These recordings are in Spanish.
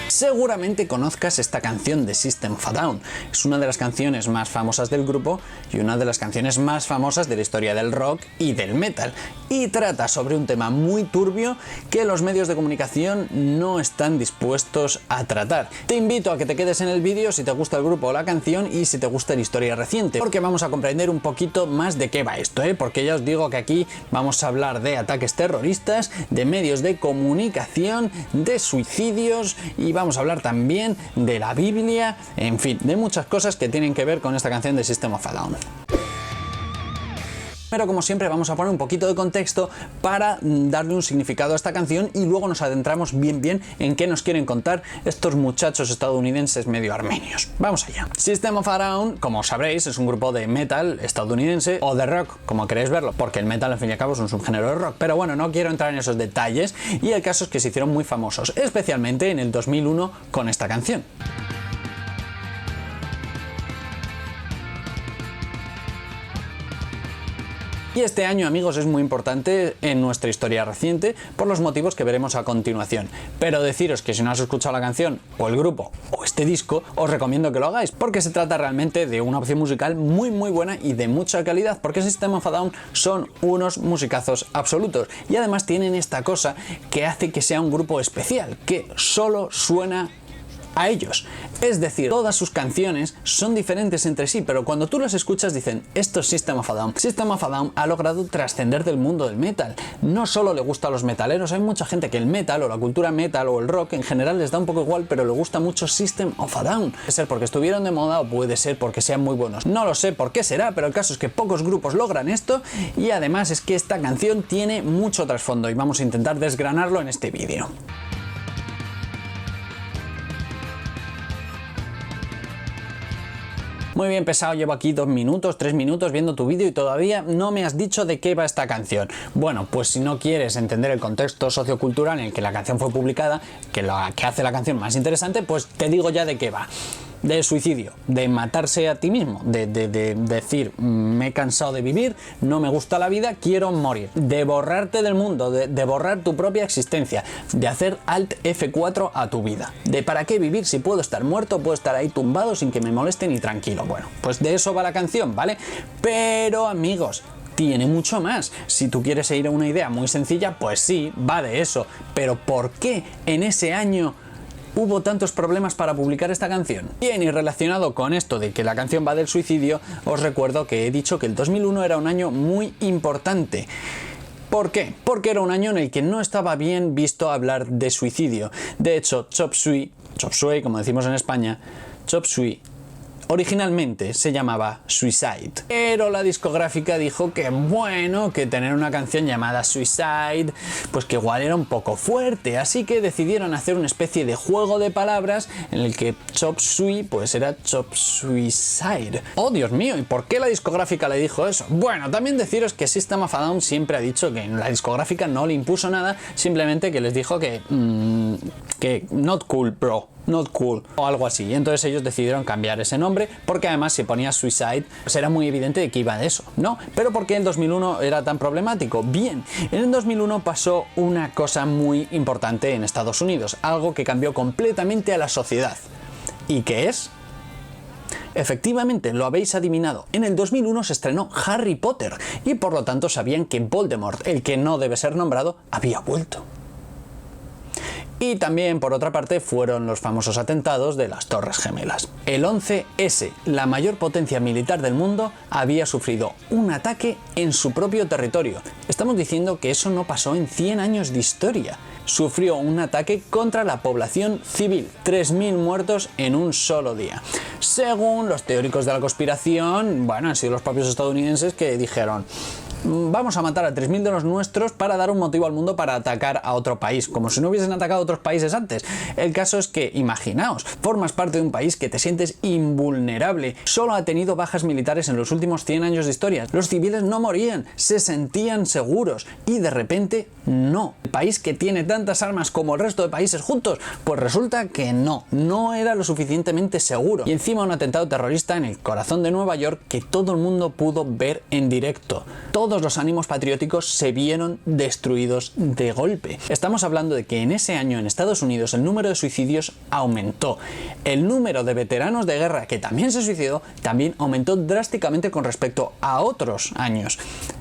Seguramente conozcas esta canción de System of a Down. Es una de las canciones más famosas del grupo y una de las canciones más famosas de la historia del rock y del metal. Y trata sobre un tema muy turbio que los medios de comunicación no están dispuestos a tratar. Te invito a que te quedes en el vídeo si te gusta el grupo o la canción y si te gusta la historia reciente, porque vamos a comprender un poquito más de qué va esto, porque ya os digo que aquí vamos a hablar de ataques terroristas, de medios de comunicación, de suicidios y vamos a hablar también de la Biblia, en fin, de muchas cosas que tienen que ver con esta canción de System of a Down. Pero como siempre vamos a poner un poquito de contexto para darle un significado a esta canción y luego nos adentramos bien en qué nos quieren contar estos muchachos estadounidenses medio armenios. Vamos allá. System of a Down, como sabréis, es un grupo de metal estadounidense o de rock, como queréis verlo, porque el metal al fin y al cabo es un subgénero de rock. Pero bueno, no quiero entrar en esos detalles y el caso es que se hicieron muy famosos, especialmente en el 2001 con esta canción. Y este año, amigos, es muy importante en nuestra historia reciente por los motivos que veremos a continuación. Pero deciros que si no has escuchado la canción, o el grupo, o este disco, os recomiendo que lo hagáis, porque se trata realmente de una opción musical muy buena y de mucha calidad, porque System of a Down son unos musicazos absolutos. Y además tienen esta cosa que hace que sea un grupo especial, que solo suena a ellos. Es decir, todas sus canciones son diferentes entre sí, pero cuando tú las escuchas dicen, esto es System of a Down. System of a Down ha logrado trascender del mundo del metal. No solo le gusta a los metaleros, hay mucha gente que el metal o la cultura metal o el rock en general les da un poco igual, pero le gusta mucho System of a Down. Puede ser porque estuvieron de moda o puede ser porque sean muy buenos. No lo sé por qué será, pero el caso es que pocos grupos logran esto y además es que esta canción tiene mucho trasfondo y vamos a intentar desgranarlo en este vídeo. Muy bien pesado, llevo aquí 2 minutos, 3 minutos viendo tu vídeo y todavía no me has dicho de qué va esta canción. Bueno, pues si no quieres entender el contexto sociocultural en el que la canción fue publicada, que hace la canción más interesante, pues te digo ya de qué va. De suicidio, de matarse a ti mismo, de decir me he cansado de vivir, no me gusta la vida, quiero morir, de borrarte del mundo, de borrar tu propia existencia, de hacer Alt F4 a tu vida, de para qué vivir si puedo estar muerto, puedo estar ahí tumbado sin que me molesten y tranquilo. Bueno, pues de eso va la canción, ¿vale? Pero amigos, tiene mucho más. Si tú quieres ir a una idea muy sencilla, pues sí, va de eso, pero ¿por qué en ese año hubo tantos problemas para publicar esta canción? Bien, y relacionado con esto de que la canción va del suicidio, os recuerdo que he dicho que el 2001 era un año muy importante. ¿Por qué? Porque era un año en el que no estaba bien visto hablar de suicidio. De hecho, Chop Suey, como decimos en España, Chop Suey originalmente se llamaba Suicide, pero la discográfica dijo que bueno, que tener una canción llamada Suicide, pues que igual era un poco fuerte, así que decidieron hacer una especie de juego de palabras en el que Chop Suey pues era Chop Suicide. Oh, Dios mío, ¿y por qué la discográfica le dijo eso? Bueno, también deciros que System of a Down siempre ha dicho que la discográfica no le impuso nada, simplemente que les dijo que not cool, bro. Not cool, o algo así. Y entonces ellos decidieron cambiar ese nombre, porque además si ponía Suicide, pues era muy evidente de que iba de eso, ¿no? Pero ¿por qué el 2001 era tan problemático? Bien, en el 2001 pasó una cosa muy importante en Estados Unidos, algo que cambió completamente a la sociedad. ¿Y qué es? Efectivamente, lo habéis adivinado. En el 2001 se estrenó Harry Potter, y por lo tanto sabían que Voldemort, el que no debe ser nombrado, había vuelto. Y también, por otra parte, fueron los famosos atentados de las Torres Gemelas. El 11S, la mayor potencia militar del mundo, había sufrido un ataque en su propio territorio. Estamos diciendo que eso no pasó en 100 años de historia. Sufrió un ataque contra la población civil, 3.000 muertos en un solo día. Según los teóricos de la conspiración, bueno, han sido los propios estadounidenses que dijeron: vamos a matar a 3.000 de los nuestros para dar un motivo al mundo para atacar a otro país, como si no hubiesen atacado a otros países antes. El caso es que, imaginaos, formas parte de un país que te sientes invulnerable, solo ha tenido bajas militares en los últimos 100 años de historia, los civiles no morían, se sentían seguros, y de repente no. El país que tiene tantas armas como el resto de países juntos, pues resulta que no era lo suficientemente seguro. Y encima un atentado terrorista en el corazón de Nueva York que todo el mundo pudo ver en directo. Todo todos los ánimos patrióticos se vieron destruidos de golpe. Estamos hablando de que en ese año en Estados Unidos el número de suicidios aumentó. El número de veteranos de guerra que también se suicidó también aumentó drásticamente con respecto a otros años.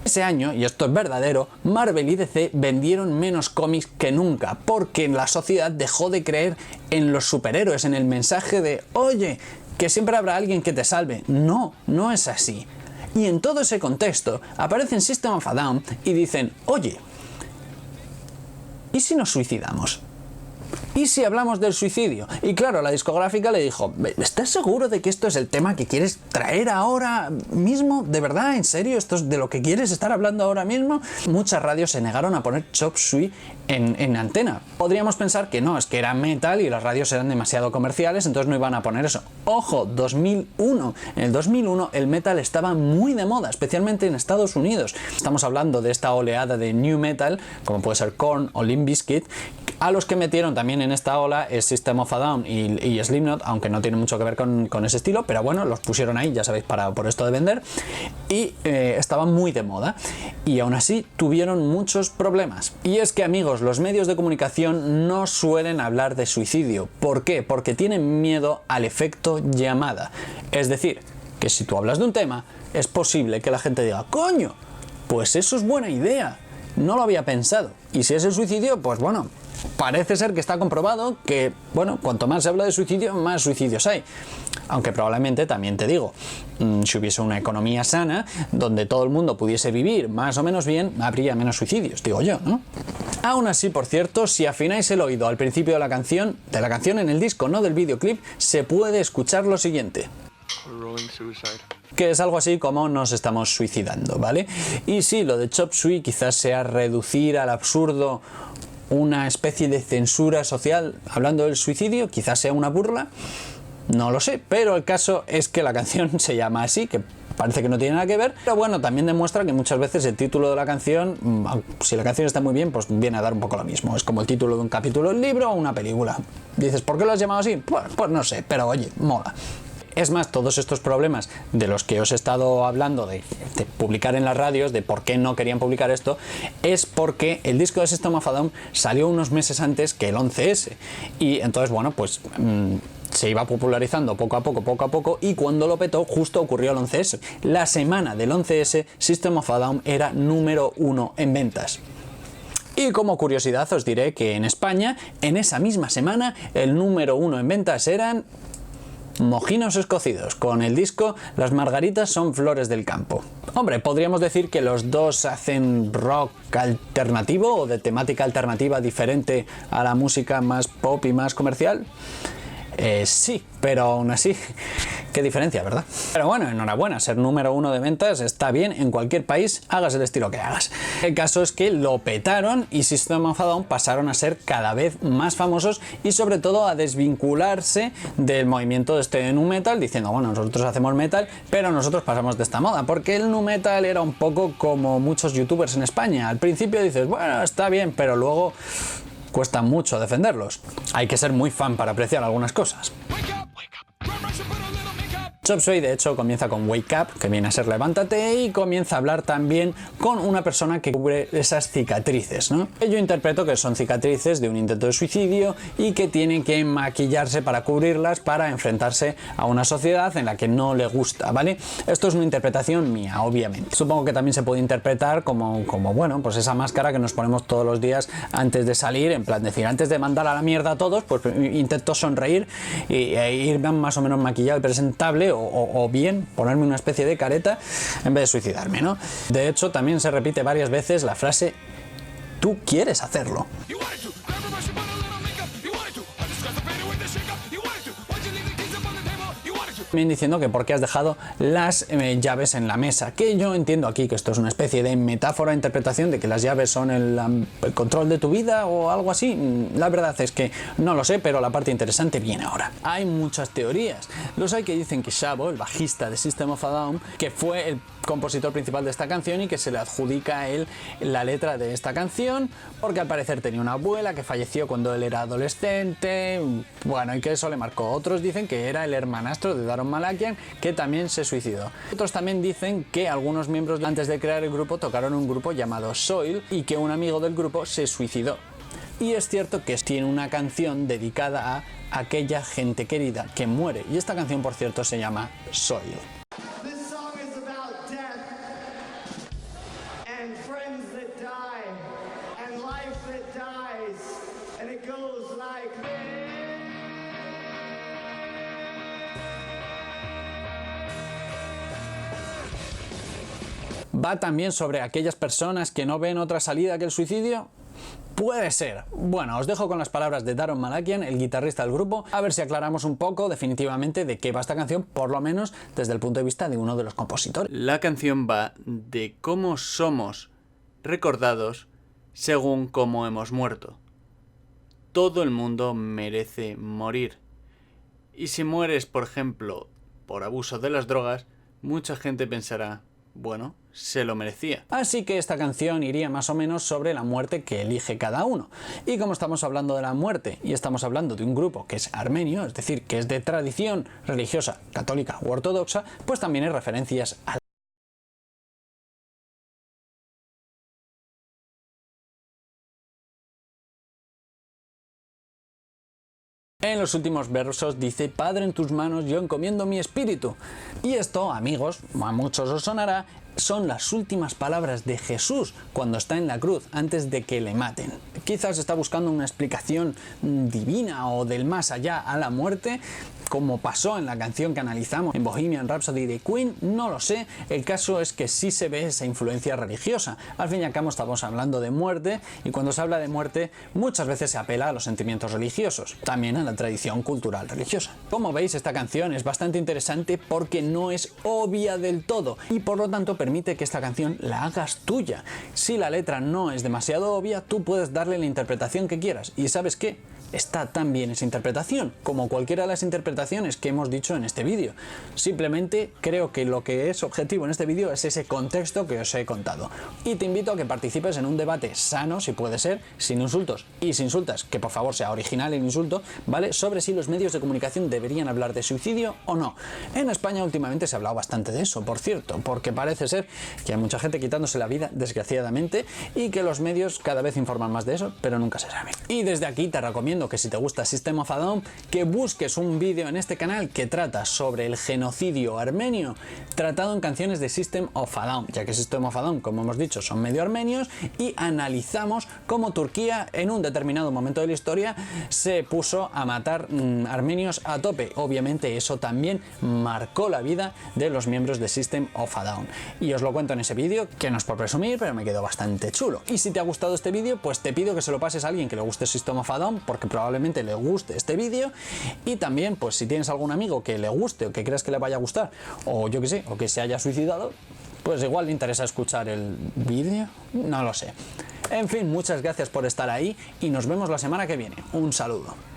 Ese año, y esto es verdadero, Marvel y DC vendieron menos cómics que nunca, porque la sociedad dejó de creer en los superhéroes, en el mensaje de oye, que siempre habrá alguien que te salve. No, no es así. Y en todo ese contexto aparecen System of a Down y dicen, oye, ¿y si nos suicidamos? ¿Y si hablamos del suicidio? Y claro, la discográfica le dijo, ¿estás seguro de que esto es el tema que quieres traer ahora mismo? ¿De verdad? ¿En serio? ¿Esto es de lo que quieres estar hablando ahora mismo? Muchas radios se negaron a poner Chop Suey en antena. Podríamos pensar que no, es que era metal y las radios eran demasiado comerciales, entonces no iban a poner eso. ¡Ojo! 2001. En el 2001 el metal estaba muy de moda, especialmente en Estados Unidos. Estamos hablando de esta oleada de new metal, como puede ser Korn o Limp Bizkit. A los que metieron también en esta ola es System of a Down y Slipknot, aunque no tiene mucho que ver con ese estilo, pero bueno, los pusieron ahí, ya sabéis, por esto de vender, y estaban muy de moda, y aún así tuvieron muchos problemas. Y es que, amigos, los medios de comunicación no suelen hablar de suicidio. ¿Por qué? Porque tienen miedo al efecto llamada. Es decir, que si tú hablas de un tema, es posible que la gente diga, ¡coño! Pues eso es buena idea, no lo había pensado. Y si es el suicidio, pues bueno, parece ser que está comprobado que, bueno, cuanto más se habla de suicidio, más suicidios hay. Aunque probablemente, también te digo, si hubiese una economía sana, donde todo el mundo pudiese vivir más o menos bien, habría menos suicidios, digo yo, ¿no? Aún así, por cierto, si afináis el oído al principio de la canción en el disco, no del videoclip, se puede escuchar lo siguiente. Que es algo así como nos estamos suicidando, ¿vale? Y sí, lo de Chop Suey quizás sea reducir al absurdo una especie de censura social hablando del suicidio, quizás sea una burla, no lo sé, pero el caso es que la canción se llama así, que parece que no tiene nada que ver, pero bueno, también demuestra que muchas veces el título de la canción, si la canción está muy bien, pues viene a dar un poco lo mismo, es como el título de un capítulo del libro o una película. Dices, ¿por qué lo has llamado así? Pues no sé, pero oye, mola. Es más, todos estos problemas de los que os he estado hablando de publicar en las radios, de por qué no querían publicar esto, es porque el disco de System of a Down salió unos meses antes que el 11S. Y entonces, bueno, pues se iba popularizando poco a poco, y cuando lo petó, justo ocurrió el 11S. La semana del 11S, System of a Down era número 1 en ventas. Y como curiosidad os diré que en España, en esa misma semana, el número 1 en ventas eran Mojinos Escocidos, con el disco Las margaritas son flores del campo. Hombre, podríamos decir que los dos hacen rock alternativo o de temática alternativa diferente a la música más pop y más comercial. Sí, pero aún así, qué diferencia, ¿verdad? Pero bueno, enhorabuena, ser número 1 de ventas está bien en cualquier país, hagas el estilo que hagas. El caso es que lo petaron y System of a Down pasaron a ser cada vez más famosos y sobre todo a desvincularse del movimiento de este nu metal, diciendo, bueno, nosotros hacemos metal, pero nosotros pasamos de esta moda, porque el nu metal era un poco como muchos youtubers en España. Al principio dices, bueno, está bien, pero luego cuesta mucho defenderlos. Hay que ser muy fan para apreciar algunas cosas. Chop Suey de hecho comienza con Wake Up, que viene a ser levántate, y comienza a hablar también con una persona que cubre esas cicatrices, ¿no? Yo interpreto que son cicatrices de un intento de suicidio y que tienen que maquillarse para cubrirlas para enfrentarse a una sociedad en la que no le gusta, ¿vale? Esto es una interpretación mía, obviamente. Supongo que también se puede interpretar como bueno, pues esa máscara que nos ponemos todos los días antes de salir, en plan decir, antes de mandar a la mierda a todos, pues intento sonreír e ir más o menos maquillado y presentable, o bien ponerme una especie de careta en vez de suicidarme, ¿no? De hecho, también se repite varias veces la frase tú quieres hacerlo. También diciendo que por qué has dejado las llaves en la mesa, que yo entiendo aquí que esto es una especie de metáfora, interpretación de que las llaves son el control de tu vida o algo así. La verdad es que no lo sé, pero la parte interesante viene ahora. Hay muchas teorías. Los hay que dicen que Shavo, el bajista de System of a Down, que fue el compositor principal de esta canción y que se le adjudica a él la letra de esta canción, porque al parecer tenía una abuela que falleció cuando él era adolescente, bueno, y que eso le marcó. Otros dicen que era el hermanastro de Daron Daron Malakian, que también se suicidó. Otros también dicen que algunos miembros antes de crear el grupo tocaron un grupo llamado Soil y que un amigo del grupo se suicidó. Y es cierto que tiene una canción dedicada a aquella gente querida que muere, y esta canción, por cierto, se llama Soil. ¿Va también sobre aquellas personas que no ven otra salida que el suicidio? Puede ser. Bueno, os dejo con las palabras de Daron Malakian, el guitarrista del grupo, a ver si aclaramos un poco definitivamente de qué va esta canción, por lo menos desde el punto de vista de uno de los compositores. La canción va de cómo somos recordados según cómo hemos muerto. Todo el mundo merece morir. Y si mueres, por ejemplo, por abuso de las drogas, mucha gente pensará, bueno, se lo merecía. Así que esta canción iría más o menos sobre la muerte que elige cada uno. Y como estamos hablando de la muerte y estamos hablando de un grupo que es armenio, es decir, que es de tradición religiosa católica u ortodoxa, pues también hay referencias a En los últimos versos dice: Padre, en tus manos yo encomiendo mi espíritu. Y esto, amigos, a muchos os sonará, son las últimas palabras de Jesús cuando está en la cruz, antes de que le maten. Quizás está buscando una explicación divina o del más allá a la muerte, como pasó en la canción que analizamos en Bohemian Rhapsody de Queen, no lo sé. El caso es que sí se ve esa influencia religiosa. Al fin y al cabo estamos hablando de muerte, y cuando se habla de muerte muchas veces se apela a los sentimientos religiosos, también a la tradición cultural religiosa. Como veis, esta canción es bastante interesante porque no es obvia del todo y por lo tanto permite que esta canción la hagas tuya. Si la letra no es demasiado obvia, tú puedes darle la interpretación que quieras, y ¿sabes qué? Está tan bien esa interpretación como cualquiera de las interpretaciones que hemos dicho en este vídeo. Simplemente creo que lo que es objetivo en este vídeo es ese contexto que os he contado. Y te invito a que participes en un debate sano, si puede ser, sin insultos. Y si insultas, que por favor sea original el insulto, ¿vale? Sobre si los medios de comunicación deberían hablar de suicidio o no. En España últimamente se ha hablado bastante de eso, por cierto, porque parece ser que hay mucha gente quitándose la vida, desgraciadamente, y que los medios cada vez informan más de eso, pero nunca se sabe. Y desde aquí te recomiendo que si te gusta System of a Down, que busques un vídeo en este canal que trata sobre el genocidio armenio, tratado en canciones de System of a Down, ya que System of a Down, como hemos dicho, son medio armenios, y analizamos cómo Turquía en un determinado momento de la historia se puso a matar armenios a tope. Obviamente eso también marcó la vida de los miembros de System of a Down. Y os lo cuento en ese vídeo, que no es por presumir, pero me quedó bastante chulo. Y si te ha gustado este vídeo, pues te pido que se lo pases a alguien que le guste System of a Down, porque probablemente le guste este vídeo. Y también, pues si tienes algún amigo que le guste o que creas que le vaya a gustar, o yo que sé, o que se haya suicidado, pues igual le interesa escuchar el vídeo, no lo sé. En fin, muchas gracias por estar ahí y nos vemos la semana que viene. Un saludo.